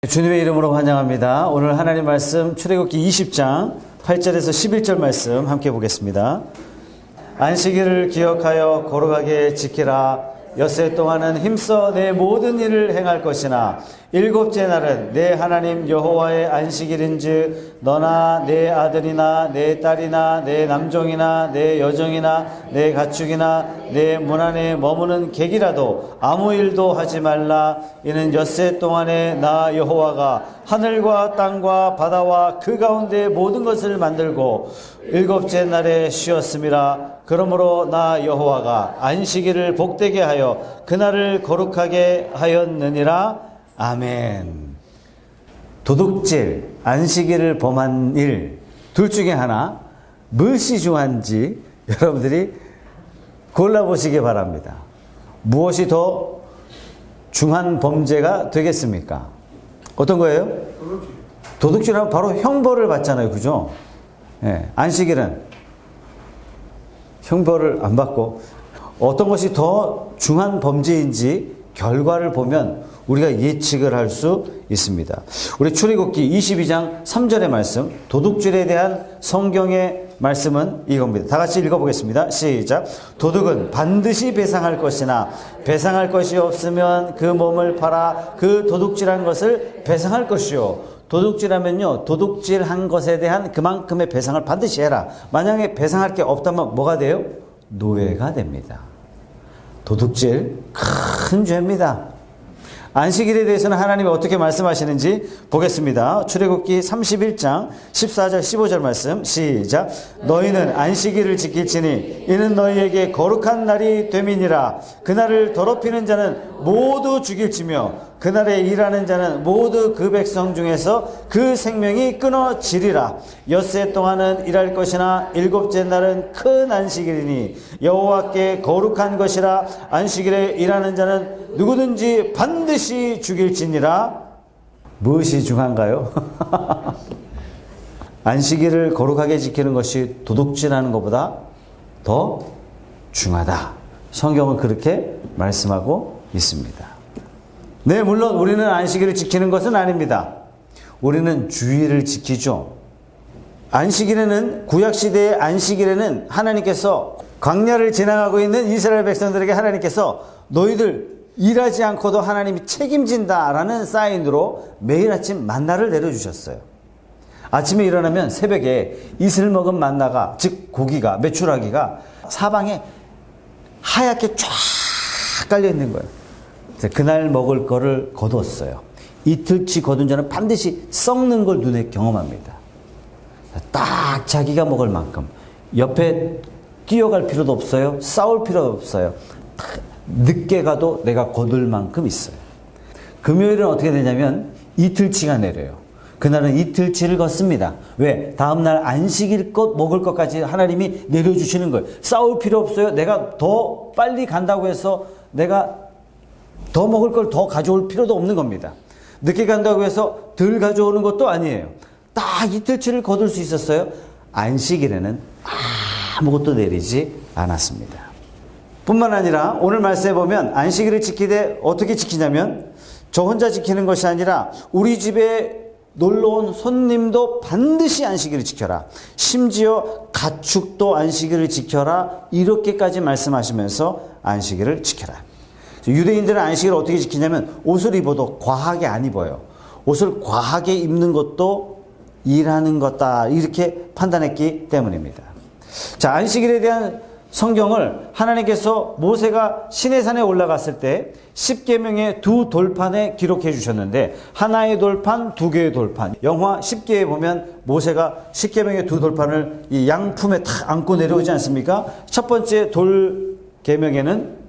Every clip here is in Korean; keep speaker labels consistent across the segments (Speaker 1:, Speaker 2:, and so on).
Speaker 1: 주님의 이름으로 환영합니다. 오늘 하나님 말씀 출애굽기 20장 8절에서 11절 말씀 함께 보겠습니다. 안식일을 기억하여 거룩하게 지키라. 엿새 동안은 힘써 내 모든 일을 행할 것이나 일곱째 날은 내 하나님 여호와의 안식일인즉 너나 내 아들이나 내 딸이나 내 남종이나 내 여종이나 내 가축이나 내 문 안에 머무는 객이라도 아무 일도 하지 말라. 이는 엿새 동안에 나 여호와가 하늘과 땅과 바다와 그 가운데 모든 것을 만들고 일곱째 날에 쉬었음이라. 그러므로 나 여호와가 안식일을 복되게 하여 그날을 거룩하게 하였느니라. 아멘. 도둑질, 안식일을 범한 일, 둘 중에 하나 무엇이 중요한지 여러분들이 골라보시기 바랍니다. 무엇이 더 중한 범죄가 되겠습니까? 어떤 거예요? 도둑질하면 바로 형벌을 받잖아요. 그죠? 예, 안식일은 형벌을 안 받고, 어떤 것이 더 중한 범죄인지 결과를 보면 우리가 예측을 할 수 있습니다. 우리 출애굽기 22장 3절의 말씀, 도둑질에 대한 성경의 말씀은 이겁니다. 다 같이 읽어보겠습니다. 시작. 도둑은 반드시 배상할 것이나 배상할 것이 없으면 그 몸을 팔아 그 도둑질한 것을 배상할 것이요. 도둑질하면요, 도둑질한 것에 대한 그만큼의 배상을 반드시 해라. 만약에 배상할 게 없다면 뭐가 돼요? 노예가 됩니다. 도둑질 큰 죄입니다. 안식일에 대해서는 하나님이 어떻게 말씀하시는지 보겠습니다. 출애굽기 31장 14절 15절 말씀 시작. 너희는 안식일을 지킬지니 이는 너희에게 거룩한 날이 됨이니라. 그날을 더럽히는 자는 모두 죽일지며 그날에 일하는 자는 모두 그 백성 중에서 그 생명이 끊어지리라. 엿새 동안은 일할 것이나 일곱째 날은 큰 안식일이니 여호와께 거룩한 것이라. 안식일에 일하는 자는 누구든지 반드시 죽일지니라. 무엇이 중요한가요? 안식일을 거룩하게 지키는 것이 도둑질하는 것보다 더 중요하다. 성경은 그렇게 말씀하고 있습니다. 네, 물론 우리는 안식일을 지키는 것은 아닙니다. 우리는 주일을 지키죠. 안식일에는, 구약시대의 안식일에는 하나님께서 광야를 지나가고 있는 이스라엘 백성들에게 하나님께서 너희들 일하지 않고도 하나님이 책임진다라는 사인으로 매일 아침 만나를 내려주셨어요. 아침에 일어나면 새벽에 이슬 먹은 만나가, 즉 고기가, 메추라기가 사방에 하얗게 쫙 깔려있는 거예요. 그날 먹을 거를 거뒀어요. 이틀치 거둔 자는 반드시 썩는 걸 눈에 경험합니다. 딱 자기가 먹을 만큼, 옆에 뛰어갈 필요도 없어요. 싸울 필요도 없어요. 늦게 가도 내가 거둘 만큼 있어요. 금요일은 어떻게 되냐면 이틀치가 내려요. 그날은 이틀치를 걷습니다. 왜? 다음날 안식일 것 먹을 것까지 하나님이 내려주시는 거예요. 싸울 필요 없어요. 내가 더 빨리 간다고 해서 내가 더 먹을 걸 더 가져올 필요도 없는 겁니다. 늦게 간다고 해서 덜 가져오는 것도 아니에요. 딱 이틀치를 거둘 수 있었어요. 안식일에는 아무것도 내리지 않았습니다. 뿐만 아니라 오늘 말씀에 보면 안식일을 지키되 어떻게 지키냐면 저 혼자 지키는 것이 아니라 우리 집에 놀러온 손님도 반드시 안식일을 지켜라. 심지어 가축도 안식일을 지켜라. 이렇게까지 말씀하시면서 안식일을 지켜라. 유대인들은 안식일을 어떻게 지키냐면 옷을 입어도 과하게 안 입어요. 옷을 과하게 입는 것도 일하는 것다, 이렇게 판단했기 때문입니다. 자, 안식일에 대한 성경을 하나님께서 모세가 시내산에 올라갔을 때 10계명의 두 돌판에 기록해 주셨는데, 하나의 돌판, 두 개의 돌판. 영화 10계에 보면 모세가 10계명의 두 돌판을 이 양품에 탁 안고 내려오지 않습니까? 첫 번째 계명에는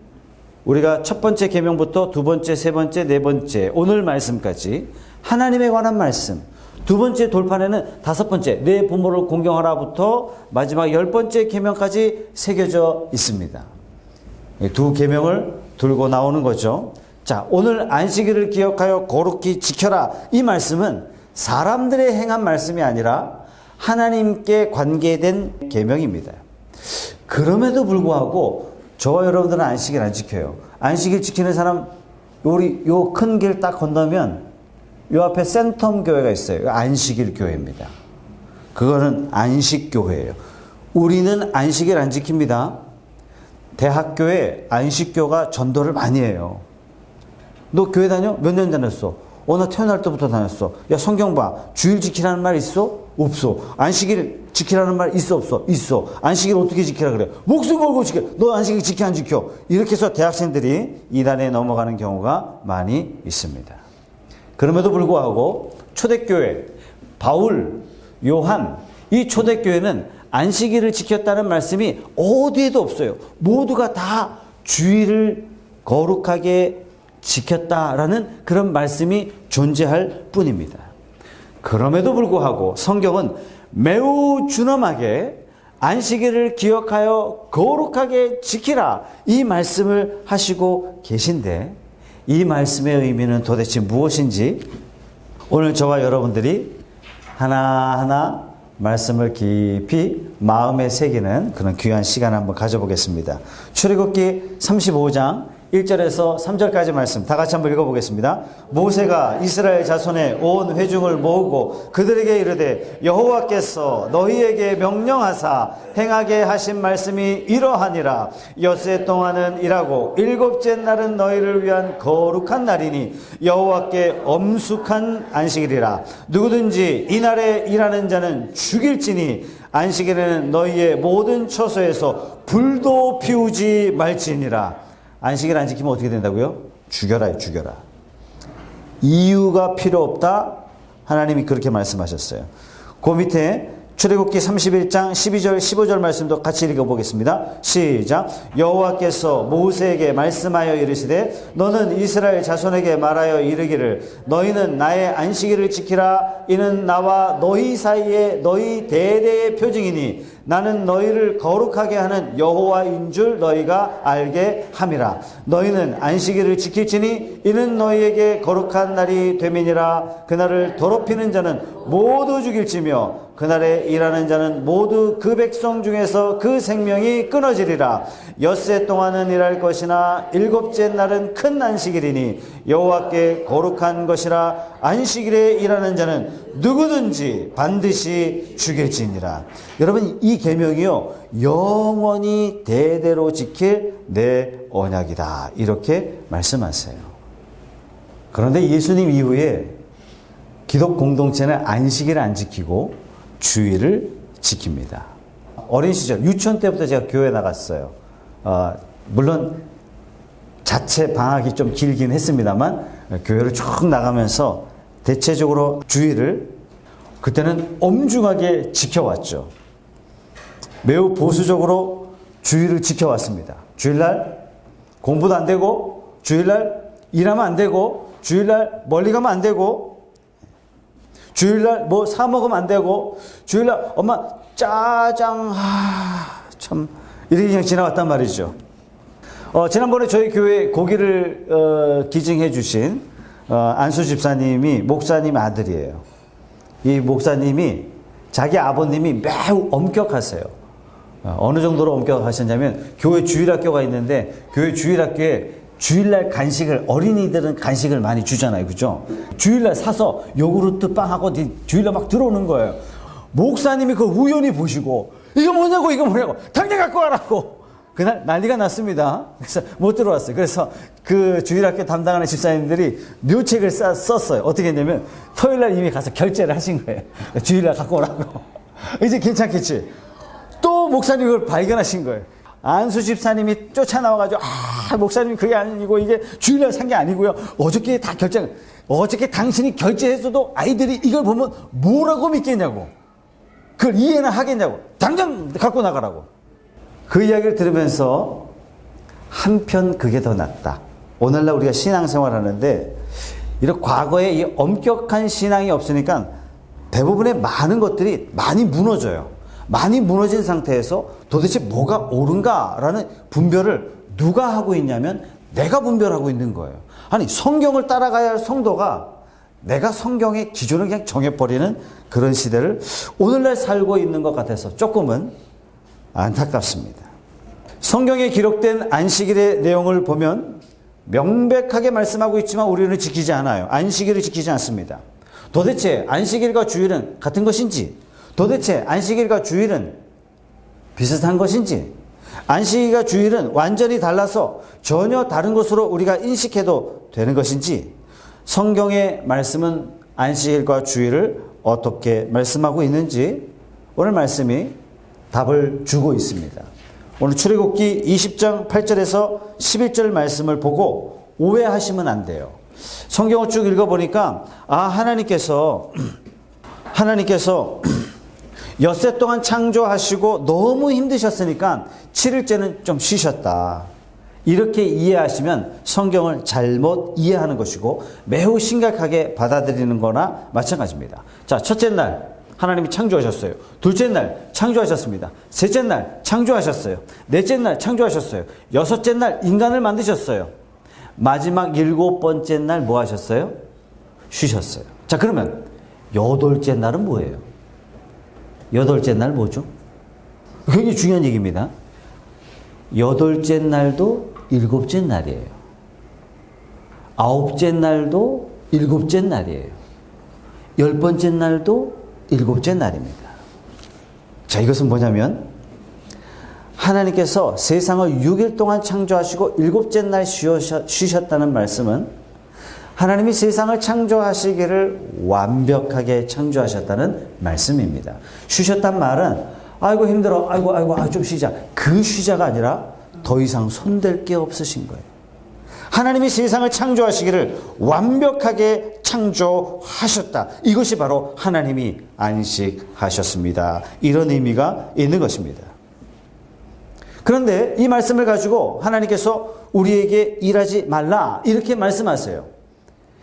Speaker 1: 우리가 첫 번째 계명부터 두 번째, 세 번째, 네 번째, 오늘 말씀까지 하나님에 관한 말씀. 두 번째 돌판에는 다섯 번째, 내 부모를 공경하라부터 마지막 10번째 계명까지 새겨져 있습니다. 두 계명을 들고 나오는 거죠. 자, 오늘 안식일을 기억하여 거룩히 지켜라. 이 말씀은 사람들의 행한 말씀이 아니라 하나님께 관계된 계명입니다. 그럼에도 불구하고 저와 여러분들은 안식일 안 지켜요. 안식일 지키는 사람, 요 큰 길 딱 건너면 요 앞에 센텀 교회가 있어요. 안식일 교회입니다. 그거는 안식교회예요. 우리는 안식일 안 지킵니다. 대학교에 안식교가 전도를 많이 해요. 너 교회 다녀? 몇 년 다녔어? 나 태어날 때부터 다녔어. 야, 성경 봐. 주일 지키라는 말 있어? 없어. 안식일 지키라는 말 있어? 없어? 있어. 안식일 어떻게 지키라 그래? 목숨 걸고 지켜. 너 안식일 지켜 안 지켜? 이렇게 해서 대학생들이 이단에 넘어가는 경우가 많이 있습니다. 그럼에도 불구하고 초대교회, 바울, 요한, 이 초대교회는 안식일을 지켰다는 말씀이 어디에도 없어요. 모두가 다 주일을 거룩하게 지켰다라는 그런 말씀이 존재할 뿐입니다. 그럼에도 불구하고 성경은 매우 준엄하게 안식일을 기억하여 거룩하게 지키라 이 말씀을 하시고 계신데 이 말씀의 의미는 도대체 무엇인지 오늘 저와 여러분들이 하나하나 말씀을 깊이 마음에 새기는 그런 귀한 시간 한번 가져보겠습니다. 출애굽기 35장 1절에서 3절까지 말씀 다 같이 한번 읽어보겠습니다. 모세가 이스라엘 자손의 온 회중을 모으고 그들에게 이르되 여호와께서 너희에게 명령하사 행하게 하신 말씀이 이러하니라. 엿새 동안은 일하고 일곱째 날은 너희를 위한 거룩한 날이니 여호와께 엄숙한 안식일이라. 누구든지 이날에 일하는 자는 죽일지니 안식일에는 너희의 모든 처소에서 불도 피우지 말지니라. 안식일 안 지키면 어떻게 된다고요? 죽여라, 죽여라. 이유가 필요 없다. 하나님이 그렇게 말씀하셨어요. 그 밑에 출애굽기 31장 12절 15절 말씀도 같이 읽어보겠습니다. 시작. 여호와께서 모세에게 말씀하여 이르시되 너는 이스라엘 자손에게 말하여 이르기를 너희는 나의 안식일을 지키라. 이는 나와 너희 사이에 너희 대대의 표징이니 나는 너희를 거룩하게 하는 여호와인 줄 너희가 알게 함이라. 너희는 안식일을 지킬지니 이는 너희에게 거룩한 날이 됨이니라. 그날을 더럽히는 자는 모두 죽일지며 그날에 일하는 자는 모두 그 백성 중에서 그 생명이 끊어지리라. 엿새 동안은 일할 것이나 일곱째 날은 큰 안식일이니 여호와께 거룩한 것이라. 안식일에 일하는 자는 누구든지 반드시 죽일지니라. 여러분, 이 계명이요 영원히 대대로 지킬 내 언약이다 이렇게 말씀하세요. 그런데 예수님 이후에 기독 공동체는 안식일을 안 지키고 주일을 지킵니다. 어린 시절 유치원 때부터 제가 교회 나갔어요. 물론 자체 방학이 좀 길긴 했습니다만 교회를 쭉 나가면서 대체적으로 주일을 그때는 엄중하게 지켜왔죠. 매우 보수적으로 주일을 지켜왔습니다. 주일날 공부도 안 되고 주일날 일하면 안 되고 주일날 멀리 가면 안 되고 주일날 뭐 사 먹으면 안 되고 주일날 엄마 짜장 참 이렇게 그냥 지나갔단 말이죠. 지난번에 저희 교회 고기를 기증해 주신 안수 집사님이 목사님 아들이에요. 이 목사님이 자기 아버님이 매우 엄격하세요. 어느 정도로 엄격하셨냐면 교회 주일학교가 있는데 교회 주일학교에 주일날 간식을 어린이들은 간식을 많이 주잖아요. 그죠? 주일날 사서 요구르트 빵하고 주일날 막 들어오는 거예요. 목사님이 그걸 우연히 보시고 이거 뭐냐고 당장 갖고 와라고 그날 난리가 났습니다. 그래서 못 들어왔어요. 그래서 그 주일학교 담당하는 집사님들이 묘책을 썼어요. 어떻게 했냐면 토요일날 이미 가서 결제를 하신 거예요. 주일날 갖고 오라고. 이제 괜찮겠지. 또 목사님이 그걸 발견하신 거예요. 안수 집사님이 쫓아나와가지고 목사님 그게 아니고 이게 주일날 산 게 아니고요. 어저께 다 어저께 당신이 결제했어도 아이들이 이걸 보면 뭐라고 믿겠냐고. 그걸 이해나 하겠냐고. 당장 갖고 나가라고. 그 이야기를 들으면서 한편 그게 더 낫다. 오늘날 우리가 신앙생활 하는데 이런 과거에 이 엄격한 신앙이 없으니까 대부분의 많은 것들이 많이 무너져요. 많이 무너진 상태에서 도대체 뭐가 옳은가라는 분별을 누가 하고 있냐면 내가 분별하고 있는 거예요. 아니 성경을 따라가야 할 성도가 내가 성경의 기준을 그냥 정해버리는 그런 시대를 오늘날 살고 있는 것 같아서 조금은 안타깝습니다. 성경에 기록된 안식일의 내용을 보면 명백하게 말씀하고 있지만 우리는 지키지 않아요. 안식일을 지키지 않습니다. 도대체 안식일과 주일은 같은 것인지, 도대체 안식일과 주일은 비슷한 것인지, 안식일과 주일은 완전히 달라서 전혀 다른 것으로 우리가 인식해도 되는 것인지, 성경의 말씀은 안식일과 주일을 어떻게 말씀하고 있는지 오늘 말씀이 답을 주고 있습니다. 오늘 출애굽기 20장 8절에서 11절 말씀을 보고 오해하시면 안 돼요. 성경을 쭉 읽어보니까 하나님께서 엿새 동안 창조하시고 너무 힘드셨으니까 7일째는 좀 쉬셨다. 이렇게 이해하시면 성경을 잘못 이해하는 것이고 매우 심각하게 받아들이는 거나 마찬가지입니다. 자, 첫째 날 하나님이 창조하셨어요. 둘째 날 창조하셨습니다. 셋째 날 창조하셨어요. 넷째 날 창조하셨어요. 여섯째 날 인간을 만드셨어요. 마지막 7번째 날 뭐 하셨어요? 쉬셨어요. 자, 그러면 여덟째 날은 뭐예요? 여덟째 날 뭐죠? 굉장히 중요한 얘기입니다. 여덟째 날도 일곱째 날이에요. 아홉째 날도 일곱째 날이에요. 10번째 날도 일곱째 날입니다. 자, 이것은 뭐냐면 하나님께서 세상을 6일 동안 창조하시고 일곱째 날 쉬셨다는 말씀은 하나님이 세상을 창조하시기를 완벽하게 창조하셨다는 말씀입니다. 쉬셨단 말은 아이고 힘들어, 아이고 좀 쉬자. 그 쉬자가 아니라 더 이상 손댈 게 없으신 거예요. 하나님이 세상을 창조하시기를 완벽하게 창조하셨다. 이것이 바로 하나님이 안식하셨습니다. 이런 의미가 있는 것입니다. 그런데 이 말씀을 가지고 하나님께서 우리에게 일하지 말라 이렇게 말씀하세요.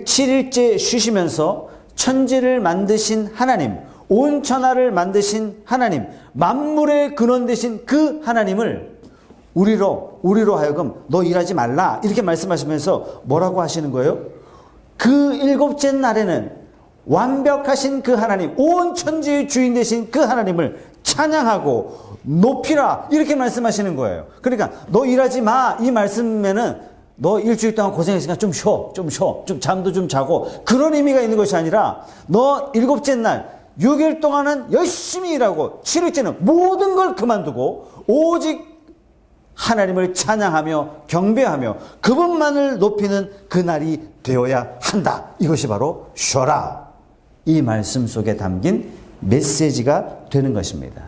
Speaker 1: 7일째 쉬시면서 천지를 만드신 하나님, 온 천하를 만드신 하나님, 만물의 근원 되신 그 하나님을 우리로 하여금 너 일하지 말라 이렇게 말씀하시면서 뭐라고 하시는 거예요? 그 일곱째 날에는 완벽하신 그 하나님, 온 천지의 주인 되신 그 하나님을 찬양하고 높이라 이렇게 말씀하시는 거예요. 그러니까 너 일하지 마 이 말씀에는 너 일주일 동안 고생했으니까 좀 쉬어, 좀 잠도 좀 자고 그런 의미가 있는 것이 아니라 너 일곱째 날 6일 동안은 열심히 일하고 7일째는 모든 걸 그만두고 오직 하나님을 찬양하며 경배하며 그분만을 높이는 그날이 되어야 한다. 이것이 바로 쉬어라. 이 말씀 속에 담긴 메시지가 되는 것입니다.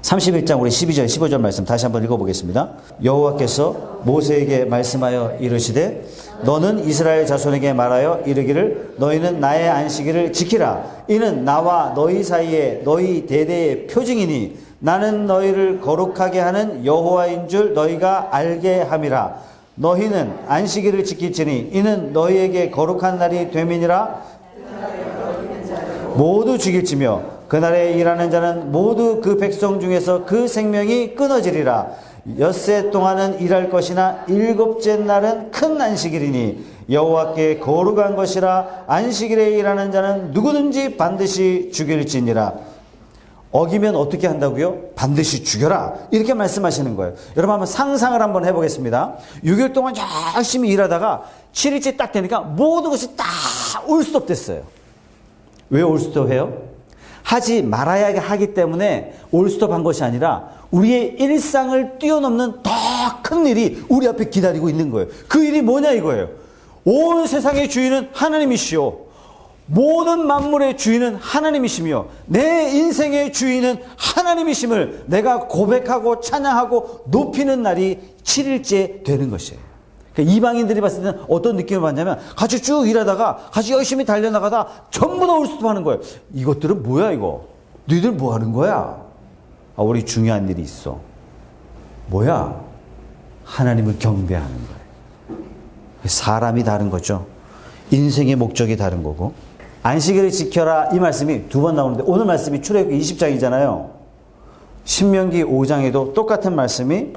Speaker 1: 31장 우리 12절 15절 말씀 다시 한번 읽어보겠습니다. 여호와께서 모세에게 말씀하여 이르시되 너는 이스라엘 자손에게 말하여 이르기를 너희는 나의 안식일을 지키라. 이는 나와 너희 사이에 너희 대대의 표징이니 나는 너희를 거룩하게 하는 여호와인 줄 너희가 알게 함이라. 너희는 안식일을 지킬지니 이는 너희에게 거룩한 날이 됨이니라. 모두 죽일지며 그날에 일하는 자는 모두 그 백성 중에서 그 생명이 끊어지리라. 엿새 동안은 일할 것이나 일곱째 날은 큰 안식일이니 여호와께 거룩한 것이라. 안식일에 일하는 자는 누구든지 반드시 죽일지니라. 어기면 어떻게 한다고요? 반드시 죽여라. 이렇게 말씀하시는 거예요. 여러분 한번 상상을 한번 해보겠습니다. 6일 동안 열심히 일하다가 7일째 딱 되니까 모든 것이 다 올스톱 됐어요. 왜 올스톱해요? 하지 말아야 하기 때문에 올스톱한 것이 아니라 우리의 일상을 뛰어넘는 더 큰 일이 우리 앞에 기다리고 있는 거예요. 그 일이 뭐냐 이거예요. 온 세상의 주인은 하나님이시오. 모든 만물의 주인은 하나님이시며 내 인생의 주인은 하나님이심을 내가 고백하고 찬양하고 높이는 날이 7일째 되는 것이에요. 그러니까 이방인들이 봤을 때는 어떤 느낌을 받냐면 같이 쭉 일하다가 같이 열심히 달려나가다 전부 다 올스톱하는 거예요. 이것들은 뭐야 이거? 너희들 뭐 하는 거야? 우리 중요한 일이 있어. 뭐야? 하나님을 경배하는 거예요. 사람이 다른 거죠. 인생의 목적이 다른 거고. 안식일을 지켜라 이 말씀이 두 번 나오는데 오늘 말씀이 출애굽기 20장이잖아요. 신명기 5장에도 똑같은 말씀이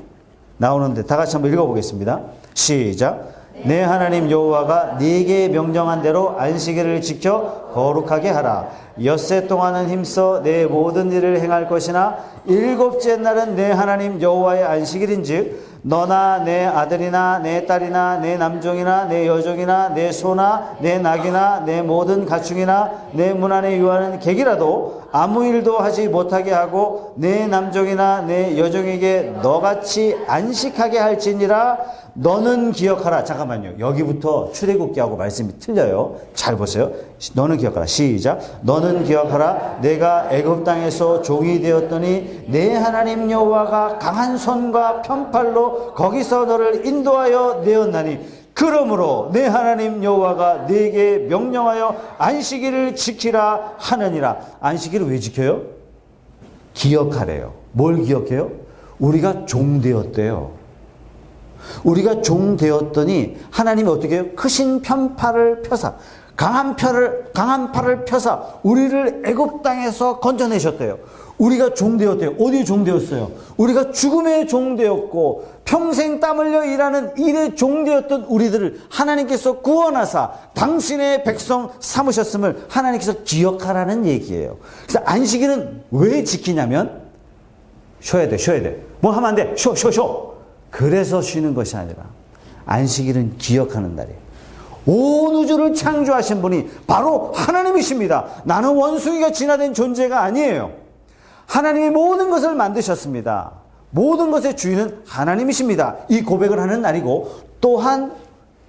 Speaker 1: 나오는데 다 같이 한번 읽어보겠습니다. 시작. 내 하나님 여호와가 네게 명령한 대로 안식일을 지켜 거룩하게 하라. 엿새 동안은 힘써 내 모든 일을 행할 것이나 일곱째 날은 내 하나님 여호와의 안식일인즉 너나 내 아들이나 내 딸이나 내 남종이나 내 여종이나 내 소나 내 낙이나 내 모든 가축이나 내 문 안에 유하는 객이라도 아무 일도 하지 못하게 하고 내 남종이나 내 여종에게 너같이 안식하게 할지니라. 너는 기억하라. 잠깐만요. 여기부터 출애굽기하고 말씀이 틀려요. 잘 보세요. 너는 기억하라. 시작. 너는 기억하라. 내가 애굽 땅에서 종이 되었더니 내 하나님 여호와가 강한 손과 편팔로 거기서 너를 인도하여 내었나니 그러므로 내 하나님 여호와가 네게 명령하여 안식일을 지키라 하느니라. 안식일을 왜 지켜요? 기억하래요. 뭘 기억해요? 우리가 종 되었대요. 우리가 종 되었더니 하나님이 어떻게 해요? 크신 편팔을 펴사 강한 팔을 펴사 우리를 애굽 땅에서 건져내셨대요. 우리가 종 되었대요. 어디에 종 되었어요? 우리가 죽음의 종 되었고 평생 땀 흘려 일하는 일의 종 되었던 우리들을 하나님께서 구원하사 당신의 백성 삼으셨음을 하나님께서 기억하라는 얘기예요. 그래서 안식일은 왜 지키냐면 쉬어야 돼. 뭐 하면 안 돼. 쉬어. 그래서 쉬는 것이 아니라 안식일은 기억하는 날이에요. 온 우주를 창조하신 분이 바로 하나님이십니다. 나는 원숭이가 진화된 존재가 아니에요. 하나님이 모든 것을 만드셨습니다. 모든 것의 주인은 하나님이십니다. 이 고백을 하는 날이고 또한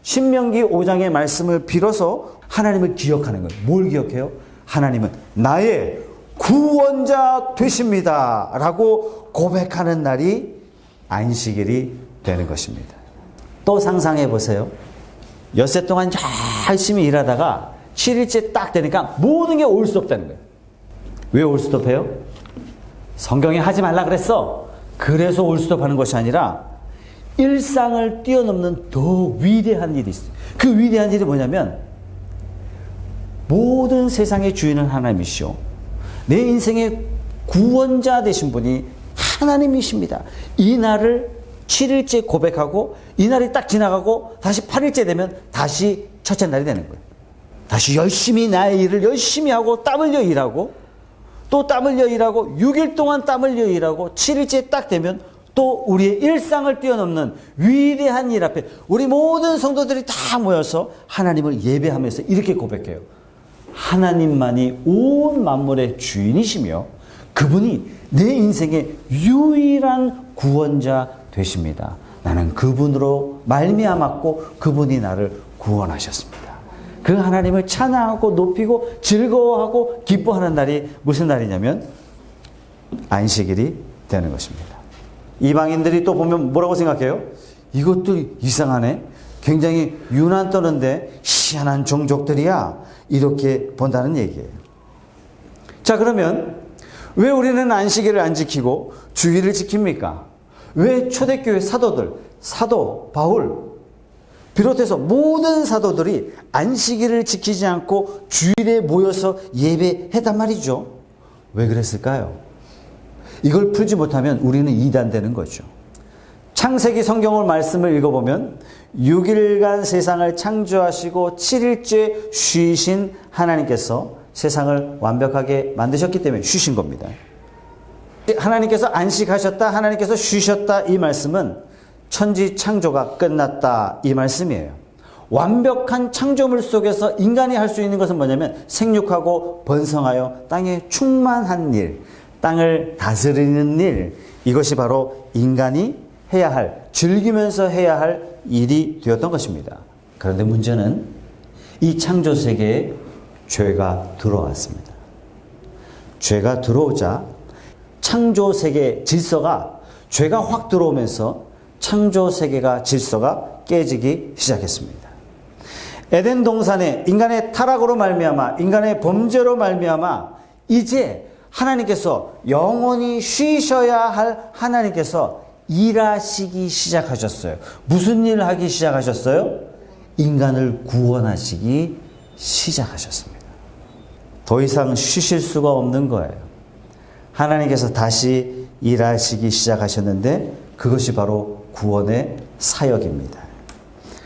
Speaker 1: 신명기 5장의 말씀을 빌어서 하나님을 기억하는 거예요. 뭘 기억해요? 하나님은 나의 구원자 되십니다. 라고 고백하는 날이 안식일이 되는 것입니다. 또 상상해 보세요. 엿새 동안 열심히 일하다가 7일째 딱 되니까 모든 게 올 수 없다는 거예요. 왜 올 수 없해요? 성경에 하지 말라 그랬어. 그래서 올 수 없하는 것이 아니라 일상을 뛰어넘는 더 위대한 일이 있어요. 그 위대한 일이 뭐냐면 모든 세상의 주인은 하나님이시오. 내 인생의 구원자 되신 분이 하나님이십니다. 이 날을 7일째 고백하고 이 날이 딱 지나가고 다시 8일째 되면 다시 첫째 날이 되는 거예요. 다시 열심히 나의 일을 열심히 하고 땀 흘려 일하고 또 땀 흘려 일하고 6일 동안 땀 흘려 일하고 7일째 딱 되면 또 우리의 일상을 뛰어넘는 위대한 일 앞에 우리 모든 성도들이 다 모여서 하나님을 예배하면서 이렇게 고백해요. 하나님만이 온 만물의 주인이시며 그분이 내 인생의 유일한 구원자 되십니다. 나는 그분으로 말미암았고 그분이 나를 구원하셨습니다. 그 하나님을 찬양하고 높이고 즐거워하고 기뻐하는 날이 무슨 날이냐면 안식일이 되는 것입니다. 이방인들이 또 보면 뭐라고 생각해요? 이것도 이상하네. 굉장히 유난 떠는데 희한한 종족들이야. 이렇게 본다는 얘기예요. 자, 그러면 왜 우리는 안식일을 안 지키고 주일을 지킵니까? 왜 초대교회 사도들, 사도 바울 비롯해서 모든 사도들이 안식일을 지키지 않고 주일에 모여서 예배했단 말이죠. 왜 그랬을까요? 이걸 풀지 못하면 우리는 이단되는 거죠. 창세기 성경을 말씀을 읽어보면 6일간 세상을 창조하시고 7일째 쉬신 하나님께서 세상을 완벽하게 만드셨기 때문에 쉬신 겁니다. 하나님께서 안식하셨다, 하나님께서 쉬셨다, 이 말씀은 천지 창조가 끝났다, 이 말씀이에요. 완벽한 창조물 속에서 인간이 할 수 있는 것은 뭐냐면 생육하고 번성하여 땅에 충만한 일, 땅을 다스리는 일, 이것이 바로 인간이 해야 할, 즐기면서 해야 할 일이 되었던 것입니다. 그런데 문제는 이 창조 세계에 죄가 들어왔습니다. 죄가 들어오자 창조 세계 질서가, 죄가 확 들어오면서 창조 세계가 질서가 깨지기 시작했습니다. 에덴 동산에 인간의 타락으로 말미암아, 인간의 범죄로 말미암아 이제 하나님께서 영원히 쉬셔야 할 하나님께서 일하시기 시작하셨어요. 무슨 일을 하기 시작하셨어요? 인간을 구원하시기 시작하셨습니다. 더 이상 쉬실 수가 없는 거예요. 하나님께서 다시 일하시기 시작하셨는데 그것이 바로 구원의 사역입니다.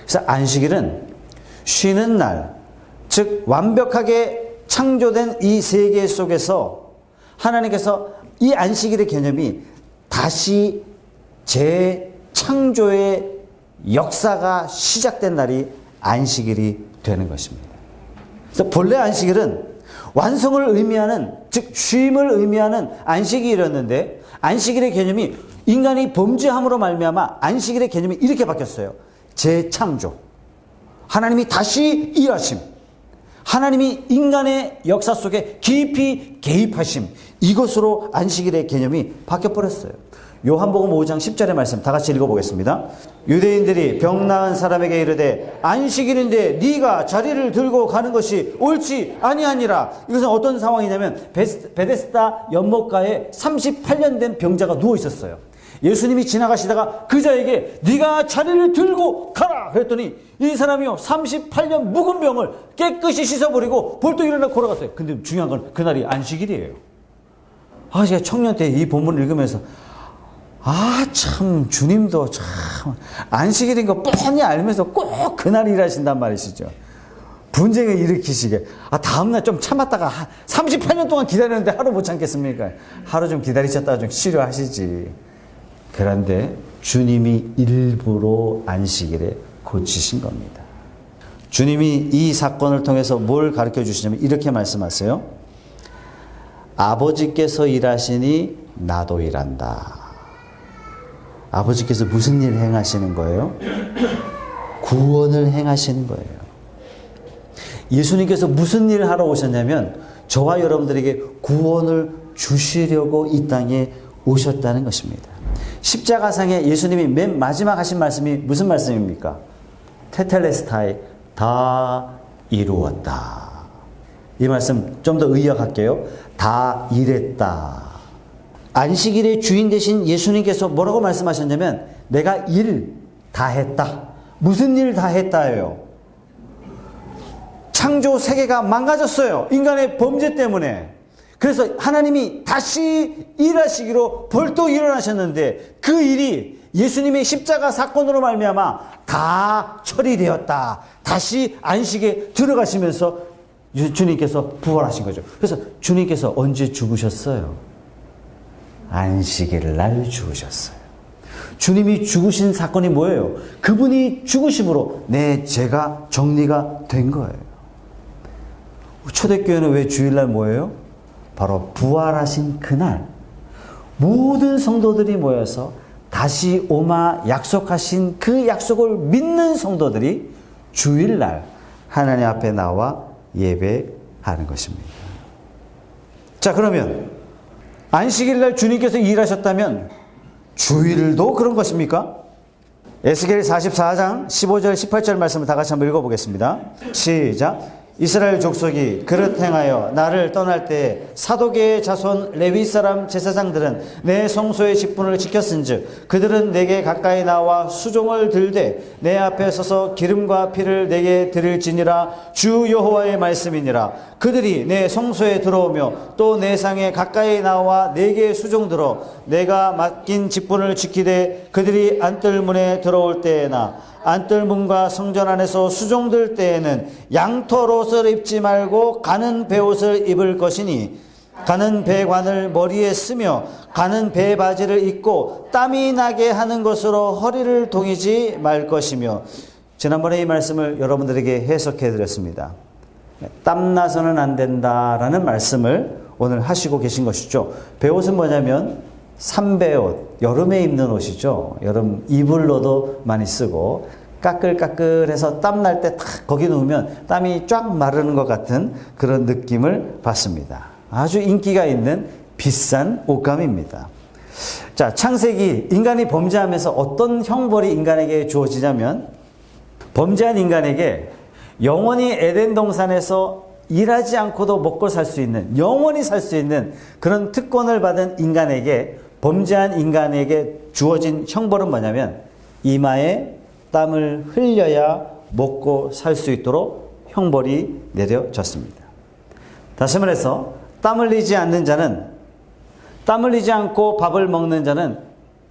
Speaker 1: 그래서 안식일은 쉬는 날, 즉 완벽하게 창조된 이 세계 속에서 하나님께서 이 안식일의 개념이 다시 재창조의 역사가 시작된 날이 안식일이 되는 것입니다. 그래서 본래 안식일은 완성을 의미하는, 즉 쉼을 의미하는 안식일이었는데 안식일의 개념이 인간이 범죄함으로 말미암아 안식일의 개념이 이렇게 바뀌었어요. 재창조. 하나님이 다시 일하심. 하나님이 인간의 역사 속에 깊이 개입하심. 이것으로 안식일의 개념이 바뀌어버렸어요. 요한복음 5장 10절의 말씀 다 같이 읽어보겠습니다. 유대인들이 병 나은 사람에게 이르되 안식일인데 네가 자리를 들고 가는 것이 옳지 아니하니라. 이것은 어떤 상황이냐면 베데스다 연못가에 38년 된 병자가 누워 있었어요. 예수님이 지나가시다가 그 자에게 네가 자리를 들고 가라 그랬더니 이 사람이요 38년 묵은 병을 깨끗이 씻어버리고 벌떡 일어나 걸어갔어요. 근데 중요한 건 그날이 안식일이에요. 제가 청년 때 이 본문을 읽으면서 참 주님도 참 안식일인 거 뻔히 알면서 꼭 그날 일하신단 말이시죠. 분쟁을 일으키시게 다음날 좀 참았다가 38년 동안 기다렸는데 하루 못 참겠습니까? 하루 좀 기다리셨다가 좀 치료하시지. 그런데 주님이 일부러 안식일에 고치신 겁니다. 주님이 이 사건을 통해서 뭘 가르쳐 주시냐면 이렇게 말씀하세요. 아버지께서 일하시니 나도 일한다. 아버지께서 무슨 일 행하시는 거예요? 구원을 행하시는 거예요. 예수님께서 무슨 일을 하러 오셨냐면 저와 여러분들에게 구원을 주시려고 이 땅에 오셨다는 것입니다. 십자가상에 예수님이 맨 마지막 하신 말씀이 무슨 말씀입니까? 테텔레스타이, 다 이루었다. 이 말씀 좀 더 의역할게요. 다 이랬다. 안식일의 주인 되신 예수님께서 뭐라고 말씀하셨냐면 내가 일 다 했다. 무슨 일 다 했다예요? 창조 세계가 망가졌어요. 인간의 범죄 때문에. 그래서 하나님이 다시 일하시기로 벌떡 일어나셨는데 그 일이 예수님의 십자가 사건으로 말미암아 다 처리되었다. 다시 안식에 들어가시면서 주님께서 부활하신 거죠. 그래서 주님께서 언제 죽으셨어요? 안식일 날 죽으셨어요. 주님이 죽으신 사건이 뭐예요? 그분이 죽으심으로 내 죄가 정리가 된 거예요. 초대교회는 왜 주일날 뭐예요? 바로 부활하신 그날 모든 성도들이 모여서 다시 오마 약속하신 그 약속을 믿는 성도들이 주일날 하나님 앞에 나와 예배하는 것입니다. 자, 그러면 안식일날 주님께서 일하셨다면 주일도 그런 것입니까? 에스겔 44장 15절 18절 말씀을 다 같이 한번 읽어보겠습니다. 시작. 이스라엘 족속이 그릇 행하여 나를 떠날 때 사독의 자손 레위 사람 제사장들은 내 성소의 직분을 지켰은즉 그들은 내게 가까이 나와 수종을 들되 내 앞에 서서 기름과 피를 내게 드릴지니라. 주 여호와의 말씀이니라. 그들이 내 성소에 들어오며 또 내 상에 가까이 나와 내게 수종들어 내가 맡긴 직분을 지키되 그들이 안뜰문에 들어올 때에나 안뜰문과 성전 안에서 수종들 때에는 양털 옷을 입지 말고 가는 베옷을 입을 것이니 가는 배관을 머리에 쓰며 가는 배바지를 입고 땀이 나게 하는 것으로 허리를 동이지 말 것이며. 지난번에 이 말씀을 여러분들에게 해석해 드렸습니다. 땀나서는 안 된다라는 말씀을 오늘 하시고 계신 것이죠. 베옷은 뭐냐면 삼베옷, 여름에 입는 옷이죠. 여름 이불로도 많이 쓰고 까끌까끌해서 땀 날 때 탁 거기 누우면 땀이 쫙 마르는 것 같은 그런 느낌을 받습니다. 아주 인기가 있는 비싼 옷감입니다. 자, 창세기 인간이 범죄하면서 어떤 형벌이 인간에게 주어지냐면 범죄한 인간에게 영원히 에덴 동산에서 일하지 않고도 먹고 살 수 있는, 영원히 살 수 있는 그런 특권을 받은 인간에게, 범죄한 인간에게 주어진 형벌은 뭐냐면 이마에 땀을 흘려야 먹고 살 수 있도록 형벌이 내려졌습니다. 다시 말해서 땀 흘리지 않는 자는, 땀 흘리지 않고 밥을 먹는 자는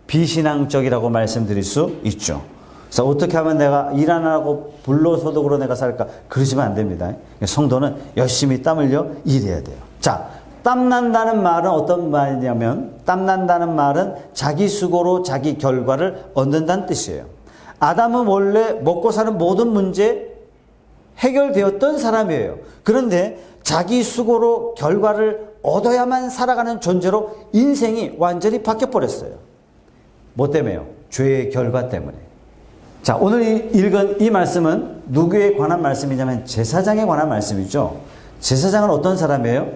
Speaker 1: 비신앙적이라고 말씀드릴 수 있죠. 그래서 어떻게 하면 내가 일 안 하고 불로소득으로 내가 살까? 그러시면 안 됩니다. 성도는 열심히 땀 흘려 일해야 돼요. 자, 땀난다는 말은 어떤 말이냐면, 땀난다는 말은 자기 수고로 자기 결과를 얻는다는 뜻이에요. 아담은 원래 먹고 사는 모든 문제 해결되었던 사람이에요. 그런데 자기 수고로 결과를 얻어야만 살아가는 존재로 인생이 완전히 바뀌어버렸어요. 뭐 때문에요? 죄의 결과 때문에. 자, 오늘 읽은 이 말씀은 누구에 관한 말씀이냐면 제사장에 관한 말씀이죠. 제사장은 어떤 사람이에요?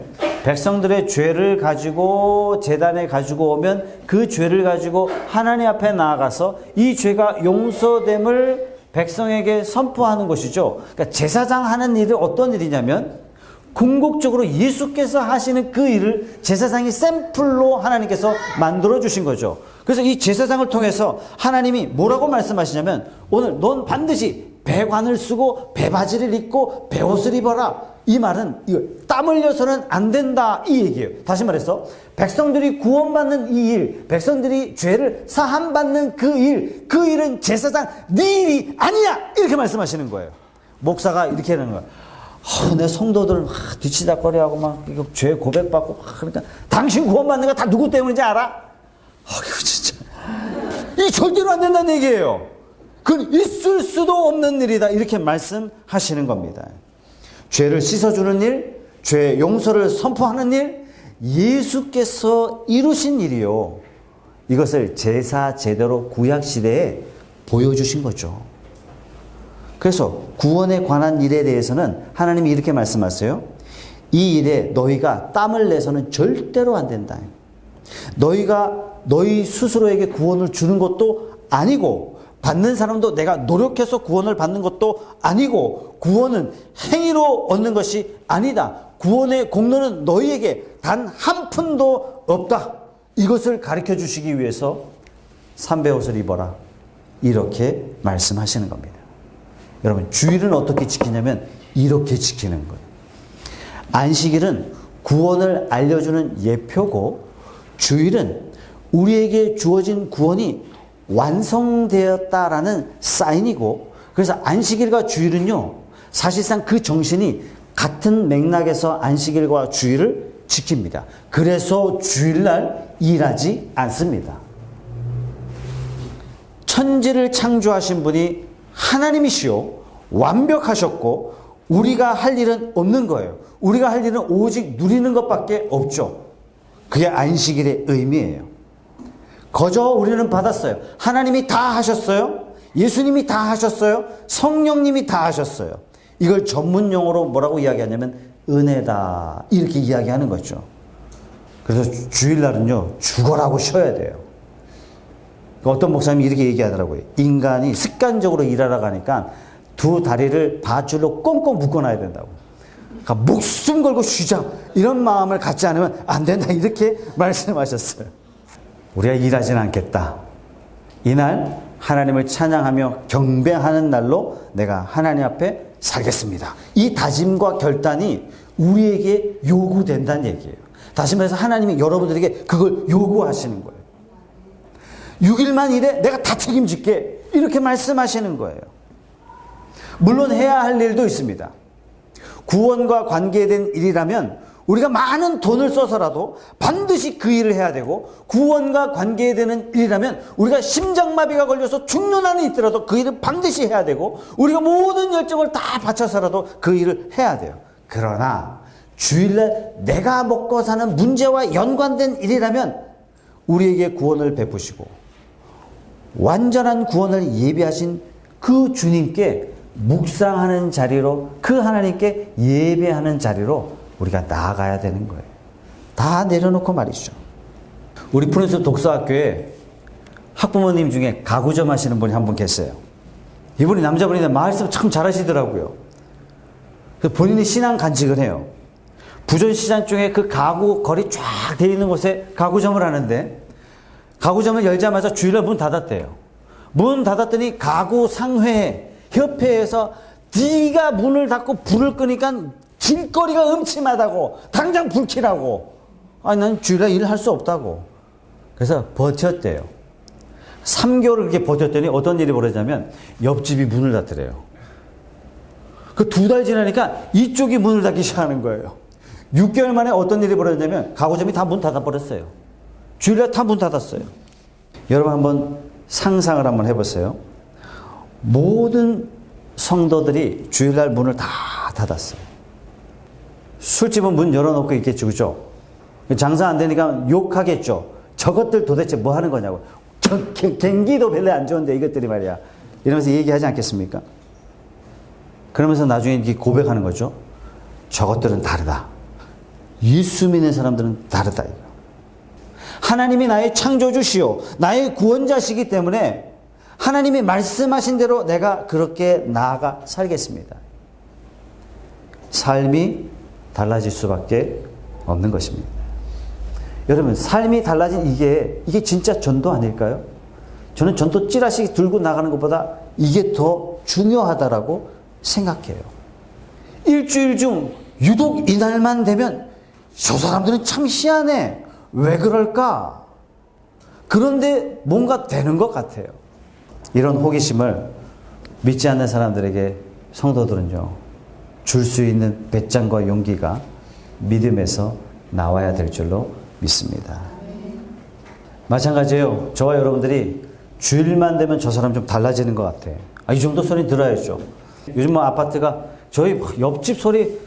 Speaker 1: 백성들의 죄를 가지고 제단에 가지고 오면 그 죄를 가지고 하나님 앞에 나아가서 이 죄가 용서됨을 백성에게 선포하는 것이죠. 그러니까 제사장 하는 일이 어떤 일이냐면 궁극적으로 예수께서 하시는 그 일을 제사장이 샘플로 하나님께서 만들어 주신 거죠. 그래서 이 제사장을 통해서 하나님이 뭐라고 말씀하시냐면 오늘 넌 반드시 배관을 쓰고 배바지를 입고 배옷을 입어라. 이 말은 이거 땀 흘려서는 안 된다 이 얘기예요. 다시 말해서 백성들이 구원받는 이 일, 백성들이 죄를 사함받는 그 일은 제사장 네 일이 아니야 이렇게 말씀하시는 거예요. 목사가 이렇게 하는 거예요. 내 성도들 막 뒤치다거리하고 막 이거 죄 고백받고 그러니까 당신 구원받는 거 다 누구 때문인지 알아? 이거 진짜 이 절대로 안 된다는 얘기예요. 그건 있을 수도 없는 일이다 이렇게 말씀하시는 겁니다. 죄를 씻어주는 일, 죄 용서를 선포하는 일, 예수께서 이루신 일이요. 이것을 제사 제대로 구약시대에 보여주신 거죠. 그래서 구원에 관한 일에 대해서는 하나님이 이렇게 말씀하세요. 이 일에 너희가 땀을 내서는 절대로 안 된다. 너희가 너희 스스로에게 구원을 주는 것도 아니고 받는 사람도 내가 노력해서 구원을 받는 것도 아니고 구원은 행위로 얻는 것이 아니다. 구원의 공로는 너희에게 단 한 푼도 없다. 이것을 가르쳐 주시기 위해서 삼배옷을 입어라. 이렇게 말씀하시는 겁니다. 여러분 주일은 어떻게 지키냐면 이렇게 지키는 거예요. 안식일은 구원을 알려주는 예표고 주일은 우리에게 주어진 구원이 완성되었다라는 사인이고 그래서 안식일과 주일은요 사실상 그 정신이 같은 맥락에서 안식일과 주일을 지킵니다. 그래서 주일날 일하지 않습니다. 천지를 창조하신 분이 하나님이시요 완벽하셨고 우리가 할 일은 없는 거예요. 우리가 할 일은 오직 누리는 것밖에 없죠. 그게 안식일의 의미예요. 거저 우리는 받았어요. 하나님이 다 하셨어요. 예수님이 다 하셨어요. 성령님이 다 하셨어요. 이걸 전문용어로 뭐라고 이야기하냐면 은혜다 이렇게 이야기하는 거죠. 그래서 주일날은요 죽어라고 쉬어야 돼요. 어떤 목사님이 이렇게 얘기하더라고요. 인간이 습관적으로 일하러 가니까 두 다리를 밧줄로 꽁꽁 묶어놔야 된다고. 그러니까 목숨 걸고 쉬자 이런 마음을 갖지 않으면 안 된다 이렇게 말씀하셨어요. 우리가 일하지는 않겠다. 이날 하나님을 찬양하며 경배하는 날로 내가 하나님 앞에 살겠습니다. 이 다짐과 결단이 우리에게 요구된다는 얘기예요. 다시 말해서 하나님이 여러분들에게 그걸 요구하시는 거예요. 6일만 일해 내가 다 책임질게 이렇게 말씀하시는 거예요. 물론 해야 할 일도 있습니다. 구원과 관계된 일이라면 우리가 많은 돈을 써서라도 반드시 그 일을 해야 되고 구원과 관계되는 일이라면 우리가 심장마비가 걸려서 죽는 한이 있더라도 그 일을 반드시 해야 되고 우리가 모든 열정을 다 바쳐서라도 그 일을 해야 돼요. 그러나 주일날 내가 먹고 사는 문제와 연관된 일이라면 우리에게 구원을 베푸시고 완전한 구원을 예비하신 그 주님께 묵상하는 자리로 그 하나님께 예배하는 자리로 우리가 나아가야 되는 거예요. 다 내려놓고 말이죠. 우리 푸른숲 독서학교에 학부모님 중에 가구점 하시는 분이 한 분 계세요. 이분이 남자분인데 말씀 참 잘하시더라고요. 본인이 신앙 간직을 해요. 부전시장 쪽에 그 가구 거리 쫙 돼 있는 곳에 가구점을 하는데 가구점을 열자마자 주일날 문 닫았대요. 문 닫았더니 가구 상회 협회에서 네가 문을 닫고 불을 끄니까 길거리가 음침하다고 당장 불 켜라고. 아니 난 주일날 일을 할 수 없다고. 그래서 버텼대요. 3개월을 그렇게 버텼더니 어떤 일이 벌어지냐면 옆집이 문을 닫더래요. 그 2달 지나니까 이쪽이 문을 닫기 시작하는 거예요. 6개월 만에 어떤 일이 벌어졌냐면 가구점이 다 문 닫아버렸어요. 주일날 다 문 닫았어요. 여러분 한번 상상을 한번 해보세요. 모든 성도들이 주일날 문을 다 닫았어요. 술집은 문 열어놓고 있겠죠. 그죠? 장사 안 되니까 욕하겠죠. 저것들 도대체 뭐 하는 거냐고. 경기도 별로 안 좋은데 이것들이 말이야. 이러면서 얘기하지 않겠습니까? 그러면서 나중에 이렇게 고백하는 거죠. 저것들은 다르다. 예수 믿는 사람들은 다르다. 하나님이 나의 창조주시오. 나의 구원자시기 때문에 하나님이 말씀하신 대로 내가 그렇게 나아가 살겠습니다. 삶이 달라질 수밖에 없는 것입니다. 여러분, 삶이 달라진 이게 진짜 전도 아닐까요? 저는 전도 찌라시 들고 나가는 것보다 이게 더 중요하다라고 생각해요. 일주일 중 유독 이날만 되면 저 사람들은 참 희한해. 왜 그럴까? 그런데 뭔가 되는 것 같아요. 이런 호기심을 믿지 않는 사람들에게 성도들은요, 줄 수 있는 배짱과 용기가 믿음에서 나와야 될 줄로 믿습니다. 마찬가지예요. 저와 여러분들이 주일만 되면 저 사람 좀 달라지는 것 같아. 이 정도 소리 들어야죠. 요즘 뭐 아파트가 저희 옆집 소리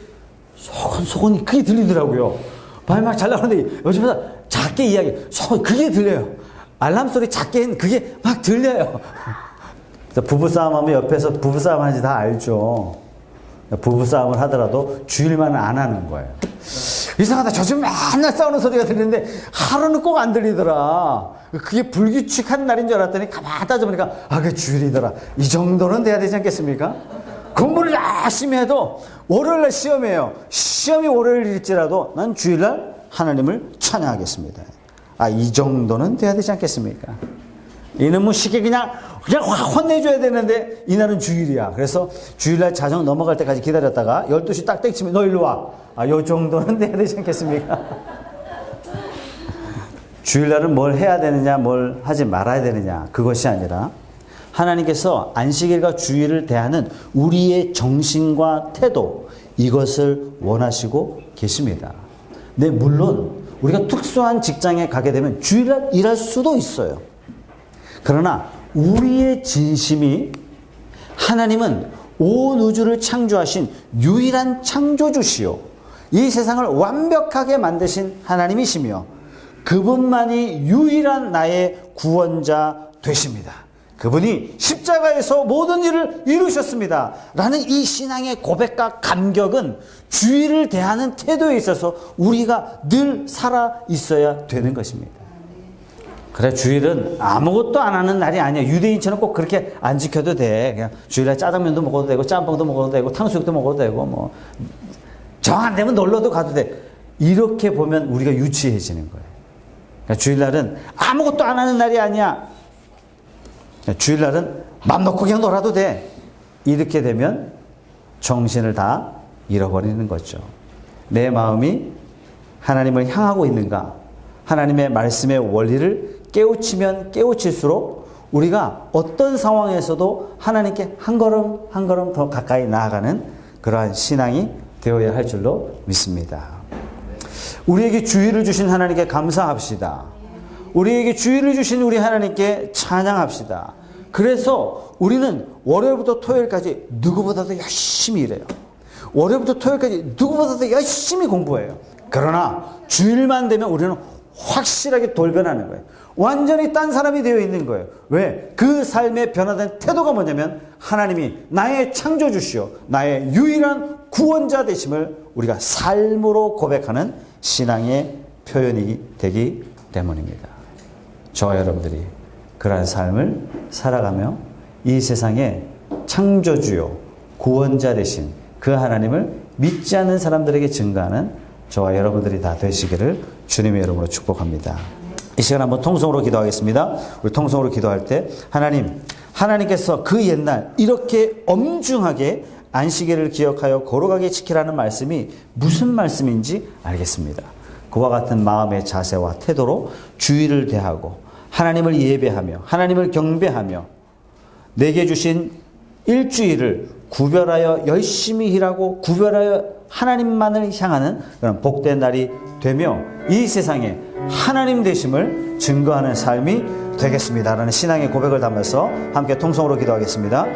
Speaker 1: 소곤소곤이 크게 들리더라고요. 밤에 막 잘 나오는데 요즘보다 작게 이야기, 그게 들려요. 알람 소리 작게 했는데 그게 막 들려요. 부부싸움 하면 옆에서 부부싸움 하는지 다 알죠. 부부싸움을 하더라도 주일만은 안 하는 거예요. 이상하다. 저 집 맨날 싸우는 소리가 들리는데 하루는 꼭 안 들리더라. 그게 불규칙한 날인 줄 알았더니 가만히 따져보니까 그게 주일이더라. 이 정도는 돼야 되지 않겠습니까? 공부를 열심히 해도 월요일날 시험이에요. 시험이 월요일일지라도 난 주일날 하나님을 찬양하겠습니다. 이 정도는 돼야 되지 않겠습니까? 이놈의 시계 그냥 확 혼내줘야 되는데 이날은 주일이야. 그래서 주일날 자정 넘어갈 때까지 기다렸다가 12시 딱 땡치면 너 일로 와. 요 정도는 돼야 되지 않겠습니까? 주일날은 뭘 해야 되느냐, 뭘 하지 말아야 되느냐, 그것이 아니라 하나님께서 안식일과 주일을 대하는 우리의 정신과 태도, 이것을 원하시고 계십니다. 네, 물론 우리가 특수한 직장에 가게 되면 주일날 일할 수도 있어요. 그러나 우리의 진심이 하나님은 온 우주를 창조하신 유일한 창조주시요, 이 세상을 완벽하게 만드신 하나님이시며 그분만이 유일한 나의 구원자 되십니다. 그분이 십자가에서 모든 일을 이루셨습니다. 라는 이 신앙의 고백과 감격은 주일을 대하는 태도에 있어서 우리가 늘 살아 있어야 되는 것입니다. 그래, 주일은 아무것도 안 하는 날이 아니야. 유대인처럼 꼭 그렇게 안 지켜도 돼. 그냥 주일날 짜장면도 먹어도 되고 짬뽕도 먹어도 되고 탕수육도 먹어도 되고 뭐 정 안 되면 놀러도 가도 돼. 이렇게 보면 우리가 유치해지는 거예요. 그러니까 주일날은 아무것도 안 하는 날이 아니야. 주일날은 맘 놓고 그냥 놀아도 돼. 이렇게 되면 정신을 다 잃어버리는 거죠. 내 마음이 하나님을 향하고 있는가? 하나님의 말씀의 원리를 깨우치면 깨우칠수록 우리가 어떤 상황에서도 하나님께 한 걸음 한 걸음 더 가까이 나아가는 그러한 신앙이 되어야 할 줄로 믿습니다. 우리에게 주일을 주신 하나님께 감사합시다. 우리에게 주일을 주신 우리 하나님께 찬양합시다. 그래서 우리는 월요일부터 토요일까지 누구보다도 열심히 일해요. 월요일부터 토요일까지 누구보다도 열심히 공부해요. 그러나 주일만 되면 우리는 확실하게 돌변하는 거예요. 완전히 딴 사람이 되어 있는 거예요. 왜? 그 삶의 변화된 태도가 뭐냐면 하나님이 나의 창조주시오, 나의 유일한 구원자 되심을 우리가 삶으로 고백하는 신앙의 표현이 되기 때문입니다. 저와 여러분들이 그러한 삶을 살아가며 이 세상에 창조주요 구원자 되신 그 하나님을 믿지 않는 사람들에게 증거하는 저와 여러분들이 다 되시기를 주님의 이름으로 축복합니다. 이 시간 한번 통성으로 기도하겠습니다. 우리 통성으로 기도할 때 하나님께서 그 옛날 이렇게 엄중하게 안식일을 기억하여 거룩하게 지키라는 말씀이 무슨 말씀인지 알겠습니다. 그와 같은 마음의 자세와 태도로 주일을 대하고 하나님을 예배하며 하나님을 경배하며 내게 주신 일주일을 구별하여 열심히 일하고 구별하여 하나님만을 향하는 그런 복된 날이 되며 이 세상에 하나님 되심을 증거하는 삶이 되겠습니다라는 신앙의 고백을 담아서 함께 통성으로 기도하겠습니다.